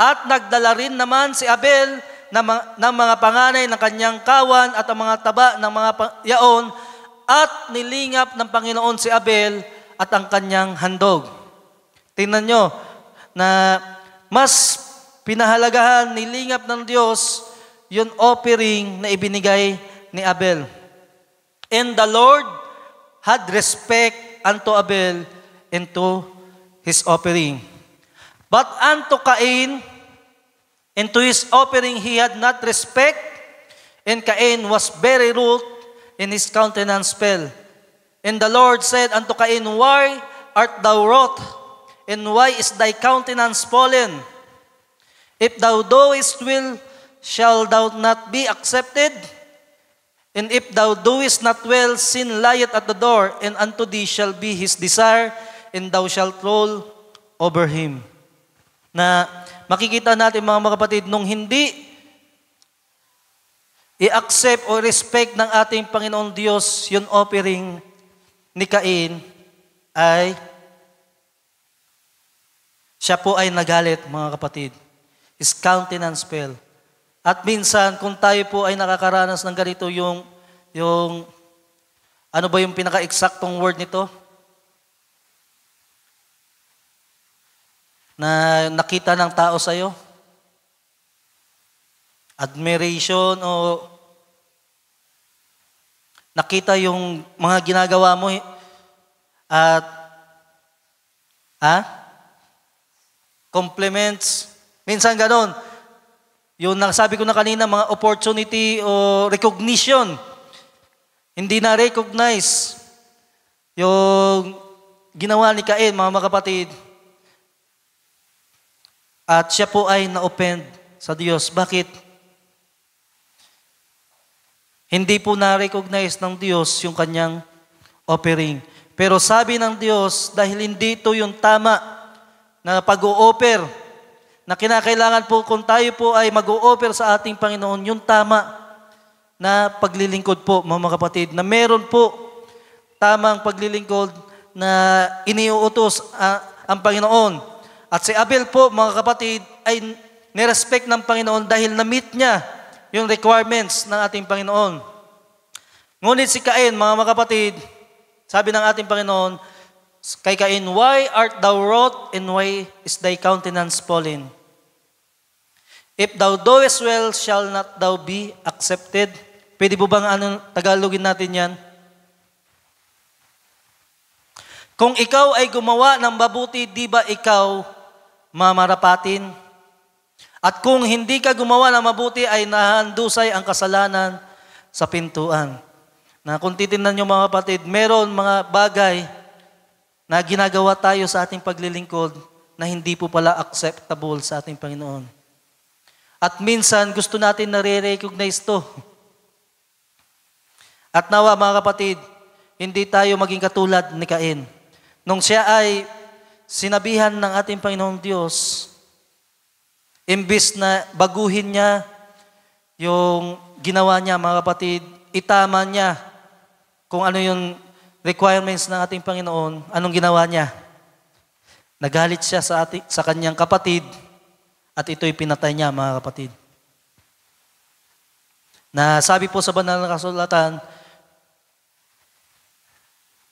at nagdala rin naman si Abel ng mga panganay ng kanyang kawan at ang mga taba ng mga yaon, at nilingap ng Panginoon si Abel at ang kanyang handog. Tingnan nyo na mas pinahalagahan, nilingap ng Diyos yung offering na ibinigay ni Abel. And the Lord had respect unto Abel and to his offering. But unto Cain and to his offering he had not respect, and Cain was very rude, and his countenance fell. And the Lord said unto Cain, why art thou wroth, and why is thy countenance fallen? If thou doest will, shall thou not be accepted? And if thou doest not well, sin lieth at the door, and unto thee shall be his desire, and thou shalt rule over him. Na makikita natin mga kapatid, nung hindi i-accept o respect ng ating Panginoong Diyos yung offering ni Cain, ay siya po ay nagalit, mga kapatid. His countenance fell. At minsan, kung tayo po ay nakakaranas ng ganito, yung ano ba yung pinaka-eksaktong word nito? Na nakita ng tao sa'yo? Admiration o nakita yung mga ginagawa mo at compliments. Minsan ganon. Yung nasabi ko na kanina, mga opportunity o recognition. Hindi na-recognize yung ginawa ni Cain, mga kapatid. At siya po ay na-offend sa Diyos. Bakit? Hindi po na-recognize ng Diyos yung kanyang offering. Pero sabi ng Diyos, dahil hindi ito yung tama na pag-o-offer, na kinakailangan po kung tayo po ay mag-o-offer sa ating Panginoon, yung tama na paglilingkod po, mga kapatid, na meron po tamang paglilingkod na iniuutos ang Panginoon. At si Abel po, mga kapatid, ay nirespect ng Panginoon dahil na-meet niya yung requirements ng ating Panginoon. Ngunit si Cain, mga kapatid, sabi ng ating Panginoon, kay Cain, why art thou wroth, and why is thy countenance fallen? If thou doest well, shall not thou be accepted? Pwede po bang Tagalogin natin yan? Kung ikaw ay gumawa ng mabuti, di ba ikaw mamarapatin? At kung hindi ka gumawa ng mabuti, ay nahandusay ang kasalanan sa pintuan. Na kung titingnan nyo mga kapatid, meron mga bagay na ginagawa tayo sa ating paglilingkod na hindi po pala acceptable sa ating Panginoon. At minsan, gusto natin nare-recognize to. At nawa mga kapatid, hindi tayo maging katulad ni Cain. Nung siya ay sinabihan ng ating Panginoong Diyos, imbis na baguhin niya yung ginawa niya, mga kapatid, itama niya kung ano yung requirements ng ating Panginoon, anong ginawa niya? Nagalit siya sa kanyang kapatid at ito'y pinatay niya, mga kapatid. Na sabi po sa banal na kasulatan,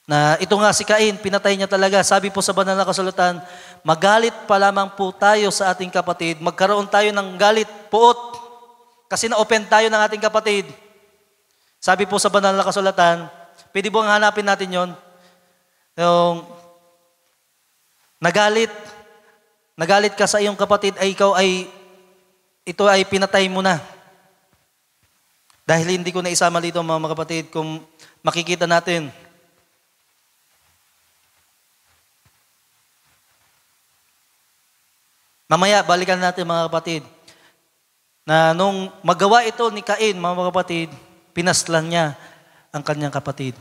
na ito nga si Cain, pinatay niya talaga. Sabi po sa banal na kasulatan, magalit pa lamang po tayo sa ating kapatid, magkaroon tayo ng galit, puot, kasi na-open tayo ng ating kapatid. Sabi po sa banal na kasulatan, pwede bang hanapin natin yon? Yung nagalit ka sa iyong kapatid, ay ito ay pinatay mo na. Dahil hindi ko na isama dito mga kapatid, kung makikita natin, mamaya, balikan natin mga kapatid, na nung magawa ito ni Cain, mga kapatid, pinaslan niya ang kanyang kapatid.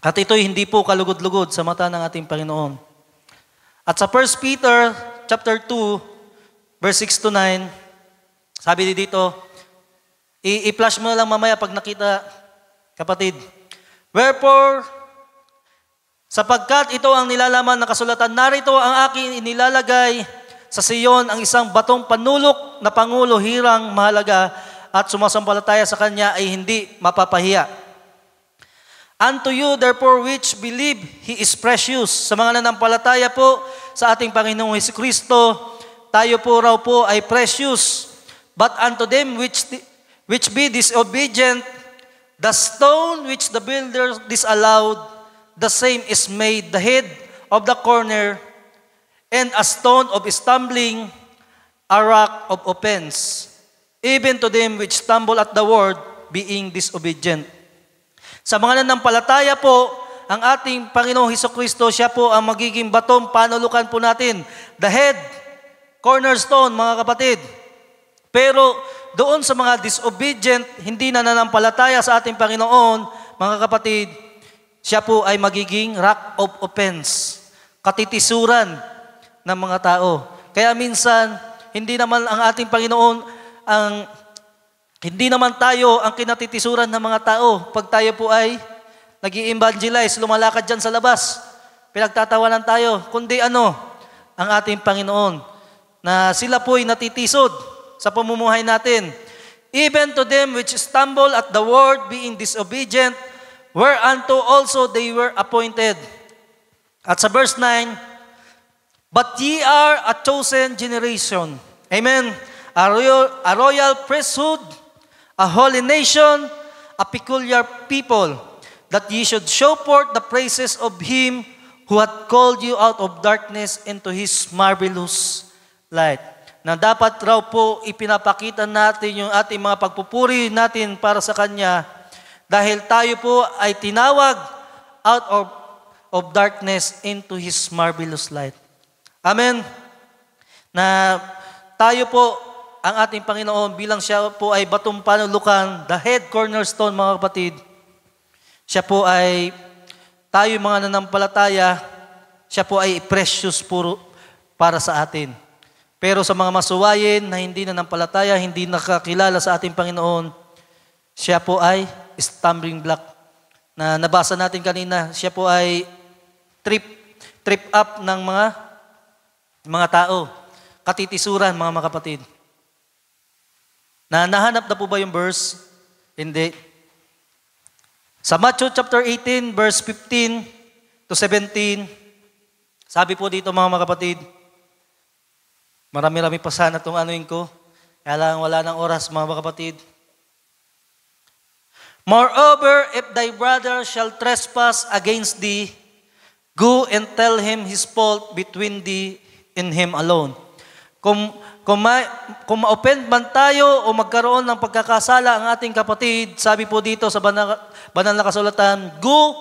At ito'y hindi po kalugod-lugod sa mata ng ating Panginoon. At sa 1 Peter chapter 2, verse 6 to 9, sabi dito, i-flash mo na lang mamaya pag nakita, kapatid. Wherefore, sapagkat ito ang nilalaman ng kasulatan, narito ang aking inilalagay sa Sion ang isang batong panulok na pangulo, hirang mahalaga, at sumasampalataya sa Kanya ay hindi mapapahiya. Unto you, therefore, which believe, He is precious. Sa mga nanampalataya po sa ating Panginoong Jesucristo, tayo po raw po ay precious. But unto them which be disobedient, the stone which the builders disallowed, the same is made the head of the corner, and a stone of stumbling, a rock of offense, even to them which stumble at the word, being disobedient. Sa mga nanampalataya po, ang ating Panginoong Hesukristo, siya po ang magiging batong panulukan po natin. The head, cornerstone, mga kapatid. Pero doon sa mga disobedient, hindi na nanampalataya sa ating Panginoon, mga kapatid, siya po ay magiging rock of offense, katitisuran ng mga tao. Kaya minsan, hindi naman ang ating Panginoon hindi naman tayo ang kinatitisuran ng mga tao. Pag tayo po ay nag-i-evangelize, lumalakad dyan sa labas, pinagtatawanan tayo, kundi ang ating Panginoon, na sila po ay natitisod sa pamumuhay natin. Even to them which stumble at the word, being disobedient, whereunto also they were appointed. At sa verse 9, but ye are a chosen generation. Amen. A royal priesthood, a holy nation, a peculiar people, that ye should show forth the praises of Him who hath called you out of darkness into His marvelous light. Na dapat raw po ipinapakita natin yung ating mga pagpupuri natin para sa Kanya, dahil tayo po ay tinawag out of darkness into His marvelous light. Amen. Na tayo po, ang ating Panginoon, bilang siya po ay batong panulukan, the head cornerstone, mga kapatid, siya po ay, tayo mga nanampalataya, siya po ay precious puro para sa atin. Pero sa mga masuwayin na hindi nanampalataya, hindi nakakilala sa ating Panginoon, siya po ay stumbling block. Na nabasa natin kanina, siya po ay trip up ng mga tao, katitisuran, mga kapatid. Nahanap na po ba yung verse? Hindi. Sa Matthew chapter 18, verse 15 to 17, sabi po dito mga kapatid, marami-rami pa sana itong anuin ko. Kaya lang wala ng oras mga kapatid. Moreover, if thy brother shall trespass against thee, go and tell him his fault between thee and him alone. Kung ma-offend man tayo o magkaroon ng pagkakasala ang ating kapatid, sabi po dito sa banal na kasulatan, go,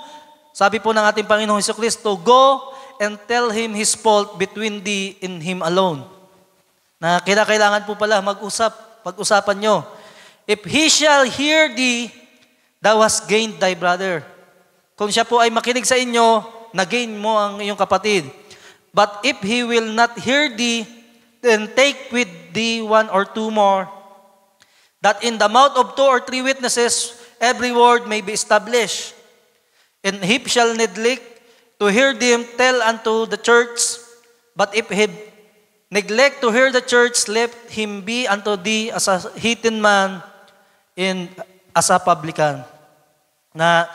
sabi po ng ating Panginoong Jesucristo, go and tell him his fault between thee and him alone. Na kailangan po pala pag-usapan nyo. If he shall hear thee, thou hast gained thy brother. Kung siya po ay makinig sa inyo, na-gain mo ang iyong kapatid. But if he will not hear thee, then take with thee one or two more, that in the mouth of 2 or 3 witnesses, every word may be established. And he shall neglect to hear them, tell unto the church. But if he neglect to hear the church, let him be unto thee as a heathen man and as a publican. Na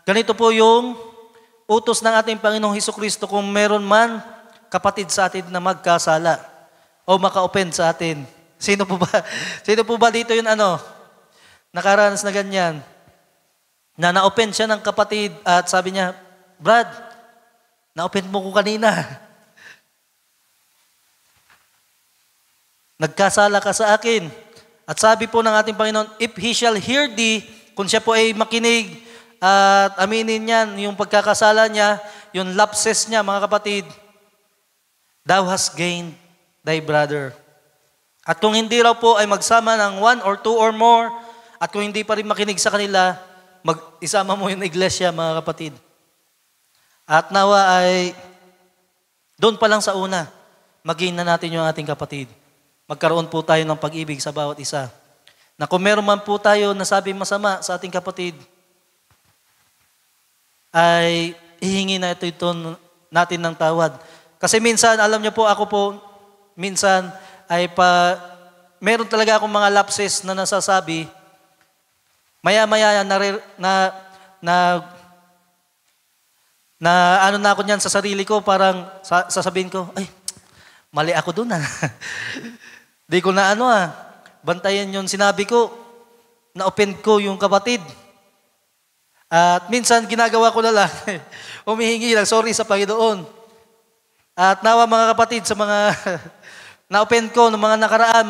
ganito po yung utos ng ating Panginoong Jesucristo kung meron man kapatid sa atin na magkasala o maka-offend sa atin. Sino po ba? Sino po ba dito yung nakaranas na ganyan? Na na-offend siya ng kapatid at sabi niya, Brad, na-offend mo ko kanina. Nagkasala ka sa akin. At sabi po ng ating Panginoon, if he shall hear thee, kung siya po ay makinig at aminin niyan yung pagkakasala niya, yung lapses niya, mga kapatid, thou hast gained thy brother. At kung hindi raw po ay magsama ng 1 or 2 or more, at kung hindi pa rin makinig sa kanila, isama mo yung iglesia, mga kapatid. At nawa ay doon pa lang sa una, maging na natin yung ating kapatid. Magkaroon po tayo ng pag-ibig sa bawat isa. Na kung meron man po tayo nasabi masama sa ating kapatid, ay ihingi na ito natin ng tawad. Kasi minsan, alam niyo po, ako po, minsan ay meron talaga akong mga lapses na nasasabi, maya-maya na ako niyan sa sarili ko, parang sasabihin ko, ay, mali ako dun Di ko na bantayan yun. Sinabi ko, na-offend ko yung kapatid. At minsan, ginagawa ko na lang, humihingi lang, sorry sa Panginoon. At nawa mga kapatid, sa mga na-offend ko ng mga nakaraan,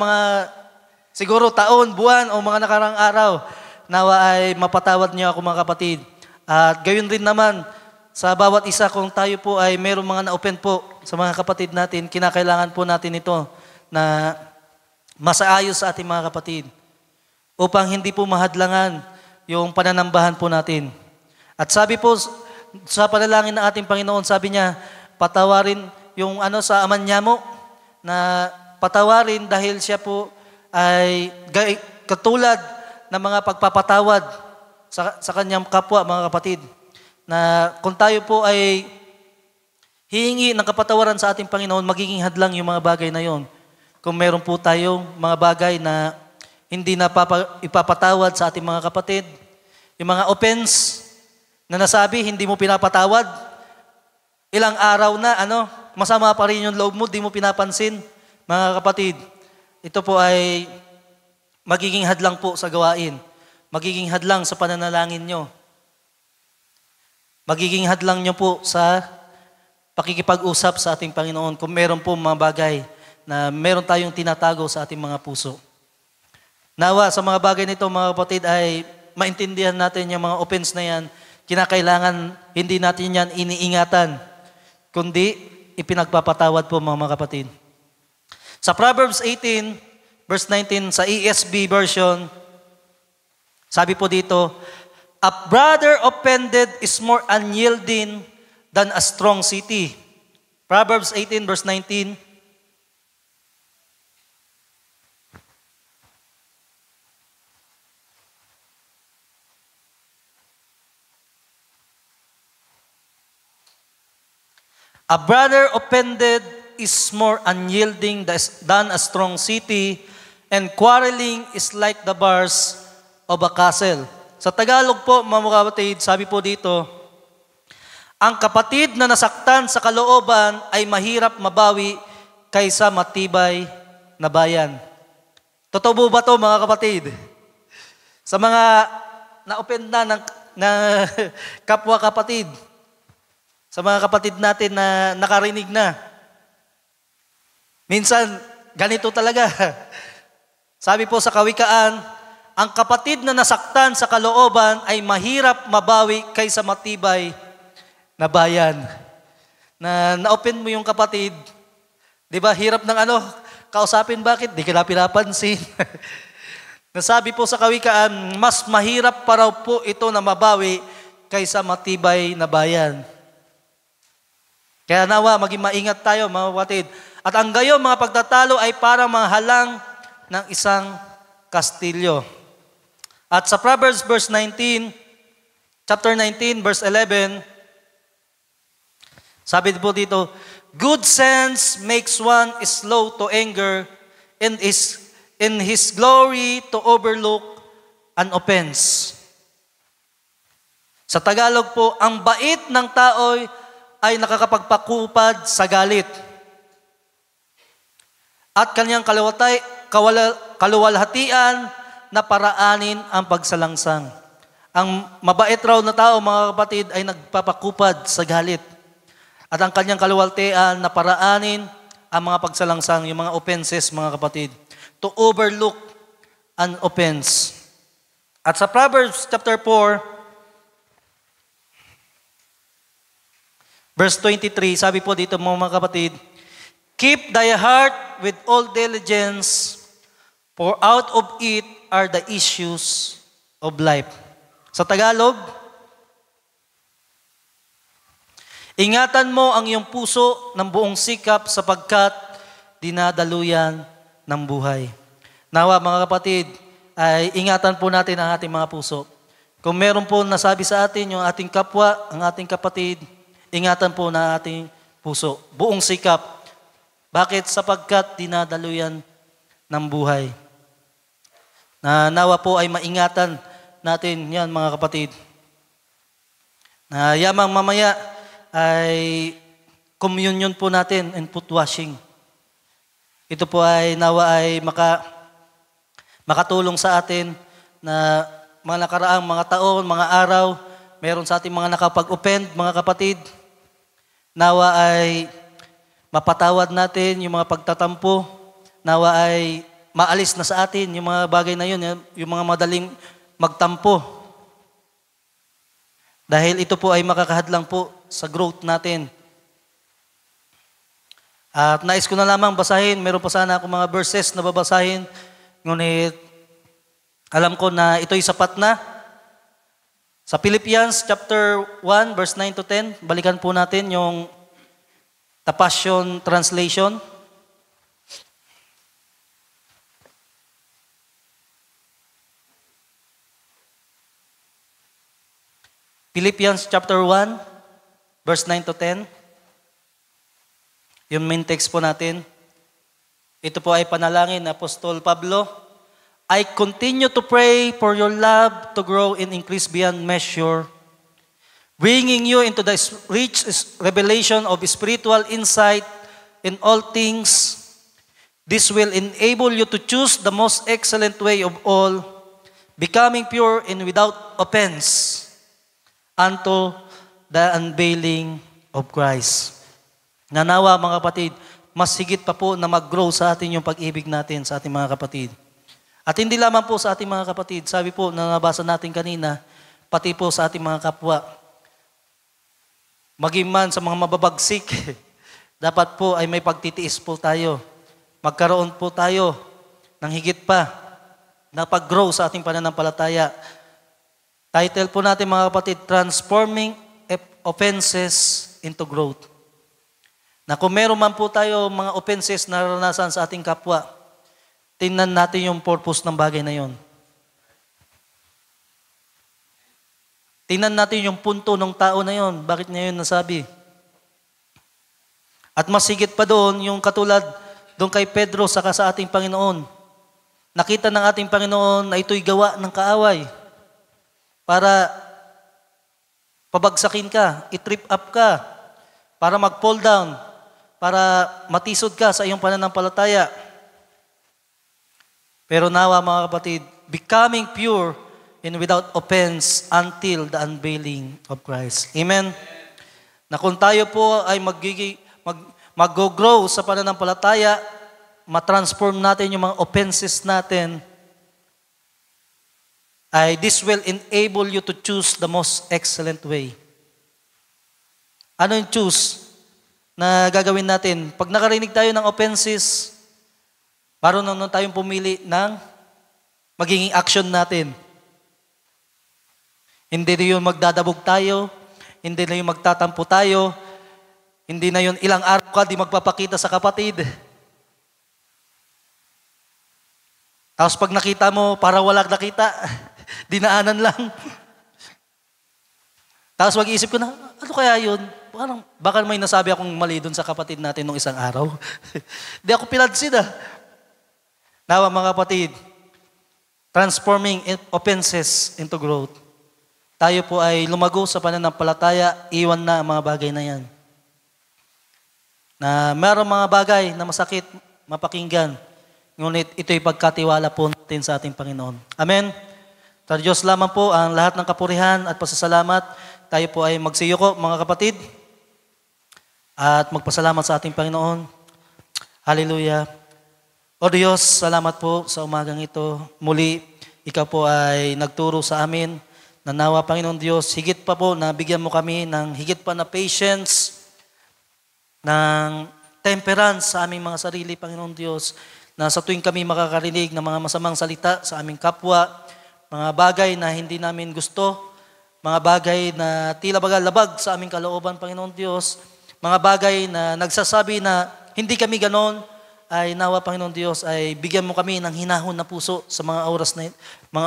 siguro taon, buwan, o mga nakaraang araw, nawa ay mapatawad niyo ako mga kapatid. At gayon rin naman, sa bawat isa kung tayo po ay mayroong mga na-offend po sa mga kapatid natin, kinakailangan po natin ito na masaayos sa ating mga kapatid upang hindi po mahadlangan yung pananambahan po natin. At sabi po sa panalangin ng ating Panginoon, sabi niya, patawarin yung sa aman niya mo, na patawarin dahil siya po ay katulad ng mga pagpapatawad sa kanyang kapwa, mga kapatid. Na kung tayo po ay hihingi ng kapatawaran sa ating Panginoon, magiging hadlang yung mga bagay na yon. Kung meron po tayong mga bagay na hindi na ipapatawad sa ating mga kapatid, yung mga offense na nasabi, hindi mo pinapatawad, ilang araw na, masama pa rin yung loob mo, di mo pinapansin, mga kapatid. Ito po ay magiging hadlang po sa gawain. Magiging hadlang sa pananalangin nyo. Magiging hadlang nyo po sa pakikipag-usap sa ating Panginoon kung meron po mga bagay na meron tayong tinatago sa ating mga puso. Nawa, sa mga bagay nito, mga kapatid, ay maintindihan natin yung mga offense na yan. Kinakailangan hindi natin yan iniingatan, kundi ipinagpapatawad po mga kapatid. Sa Proverbs 18, verse 19, sa ESV version, sabi po dito, a brother offended is more unyielding than a strong city. Proverbs 18, verse 19, a brother offended is more unyielding than a strong city, and quarreling is like the bars of a castle. Sa Tagalog po, mga kapatid, sabi po dito, ang kapatid na nasaktan sa kalooban ay mahirap mabawi kaysa matibay na bayan. Totoo po ba to mga kapatid? Sa mga na-offend na kapwa kapatid, sa mga kapatid natin na nakarinig na, minsan, ganito talaga. Sabi po sa Kawikaan, ang kapatid na nasaktan sa kalooban ay mahirap mabawi kaysa matibay na bayan. Na-open mo yung kapatid, di ba, hirap ng kausapin, bakit? Di ka na pinapansin. Nasabi po sa Kawikaan, mas mahirap pa raw po ito na mabawi kaysa matibay na bayan. Kaya nawa, maging maingat tayo mga kapatid. At ang gayon, mga pagtatalo ay parang mga halang ng isang kastilyo. At sa Proverbs chapter 19, verse 11, sabi po dito, good sense makes one slow to anger and is in his glory to overlook an offense. Sa Tagalog po, ang bait ng tao ay nakakapagpakupad sa galit. At kanyang kaluwalhatian na paraanin ang pagsalangsang. Ang mabait raw na tao, mga kapatid, ay nagpapakupad sa galit. At ang kanyang kaluwalhatian na paraanin ang mga pagsalangsang, yung mga offenses, mga kapatid. To overlook an offense. At sa Proverbs chapter 4, verse 23, sabi po dito mga kapatid, keep thy heart with all diligence, for out of it are the issues of life. Sa Tagalog, ingatan mo ang iyong puso ng buong sikap sapagkat dinadaluyan ng buhay. Nawa mga kapatid, ay ingatan po natin ang ating mga puso. Kung meron po nasabi sa atin yung ating kapwa, ang ating kapatid, ingatan po na ating puso. Buong sikap. Bakit? Sapagkat dinadaluyan ng buhay. Na nawa po ay maingatan natin yan mga kapatid. Na yamang mamaya ay communion po natin and foot washing. Ito po ay nawa ay makatulong sa atin na mga nakaraang mga taon, mga araw, meron sa ating mga nakapag-offend, mga kapatid. Nawa ay mapatawad natin yung mga pagtatampo. Nawa ay maalis na sa atin yung mga bagay na yun, yung mga madaling magtampo. Dahil ito po ay makakahadlang po sa growth natin. At nais ko na lamang basahin, meron pa sana ako mga verses na babasahin, ngunit alam ko na ito'y sapat na. Sa Philippians chapter 1, verse 9 to 10, balikan po natin yung The Passion Translation. Philippians chapter 1, verse 9 to 10. Yung main text po natin. Ito po ay panalangin ni Apostol Pablo. I continue to pray for your love to grow and increase beyond measure, bringing you into the rich revelation of spiritual insight in all things. This will enable you to choose the most excellent way of all, becoming pure and without offense unto the unveiling of Christ. Nanawa mga kapatid, mas higit pa po na mag-grow sa atin yung pag-ibig natin sa ating mga kapatid. At hindi lamang po sa ating mga kapatid, sabi po na nabasa natin kanina, pati po sa ating mga kapwa. Maging man sa mga mababagsik, dapat po ay may pagtitiis po tayo. Magkaroon po tayo ng higit pa na pag-grow sa ating pananampalataya. Title po natin mga kapatid, Transforming Offenses into Growth. Na kung meron man po tayo mga offenses na naranasan sa ating kapwa, tingnan natin yung purpose ng bagay na yon. Tingnan natin yung punto ng tao na yon. Bakit niya yun nasabi? At mas higit pa doon, yung katulad doon kay Pedro saka sa ating Panginoon. Nakita ng ating Panginoon na ito'y gawa ng kaaway para pabagsakin ka, i-trip up ka, para mag-fall down, para matisod ka sa iyong pananampalataya. Pero nawa mga kapatid, becoming pure and without offense until the unveiling of Christ. Amen? Na kung tayo po ay mag-grow sa pananampalataya, matransform natin yung mga offenses natin, ay this will enable you to choose the most excellent way. Ano yung choose na gagawin natin? Pag nakarinig tayo ng offenses, marunong na tayong pumili ng magiging action natin. Hindi na yun magdadabog tayo, hindi na yun magtatampo tayo, hindi na yun ilang araw ka di magpapakita sa kapatid. Tapos pag nakita mo, para walang nakita, dinaanan lang. Tapos mag-iisip ko na, ano kaya yun? Parang, baka may nasabi akong mali dun sa kapatid natin nung isang araw. Di ako pinansin Nawa mga kapatid, transforming offenses into growth. Tayo po ay lumago sa pananampalataya, iwan na ang mga bagay na yan. Na mayroong mga bagay na masakit, mapakinggan, ngunit ito'y pagkatiwala po natin sa ating Panginoon. Amen? Sa Diyos lamang po ang lahat ng kapurihan at pasasalamat. Tayo po ay magsiyuko, mga kapatid, at magpasalamat sa ating Panginoon. Hallelujah. O Diyos, salamat po sa umagang ito. Muli, Ikaw po ay nagturo sa amin na nawa, Panginoon Diyos, higit pa po na bigyan mo kami ng higit pa na patience, ng temperance sa aming mga sarili, Panginoon Diyos, na sa tuwing kami makakarinig ng mga masamang salita sa aming kapwa, mga bagay na hindi namin gusto, mga bagay na tila baga labag sa aming kalooban, Panginoon Diyos, mga bagay na nagsasabi na hindi kami ganon, ay nawa, Panginoon Diyos, ay bigyan mo kami ng hinahon na puso sa mga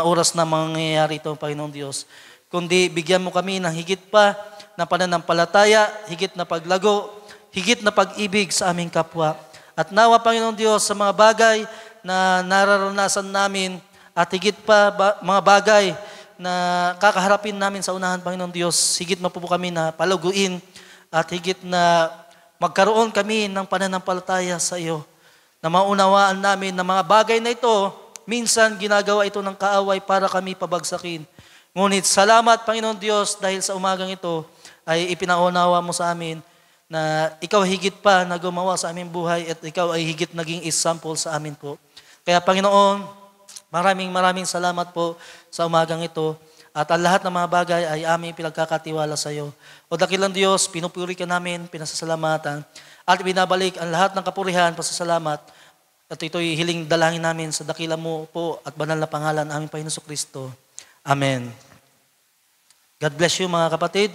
oras na mangyayari ito, Panginoon Diyos. Kundi bigyan mo kami ng higit pa na pananampalataya, higit na paglago, higit na pag-ibig sa aming kapwa. At nawa, Panginoon Diyos, sa mga bagay na nararanasan namin at higit pa mga bagay na kakaharapin namin sa unahan, Panginoon Diyos, higit na po kami na palaguin at higit na magkaroon kami ng pananampalataya sa iyo. Na maunawaan namin na mga bagay na ito, minsan ginagawa ito ng kaaway para kami pabagsakin. Ngunit salamat, Panginoon Diyos, dahil sa umagang ito ay ipinaunawa mo sa amin na ikaw higit pa na gumawa sa aming buhay at ikaw ay higit naging example sa amin po. Kaya Panginoon, maraming salamat po sa umagang ito at ang lahat ng mga bagay ay aming pinagkakatiwala sa iyo. O dakilang Diyos, pinupuri ka namin, pinasasalamatan at binabalik ang lahat ng kapurihan, pasasalamat at ito'y hiling dalangin namin sa dakila mo po at banal na pangalan aming Panginoon Kristo. Amen. God bless you mga kapatid.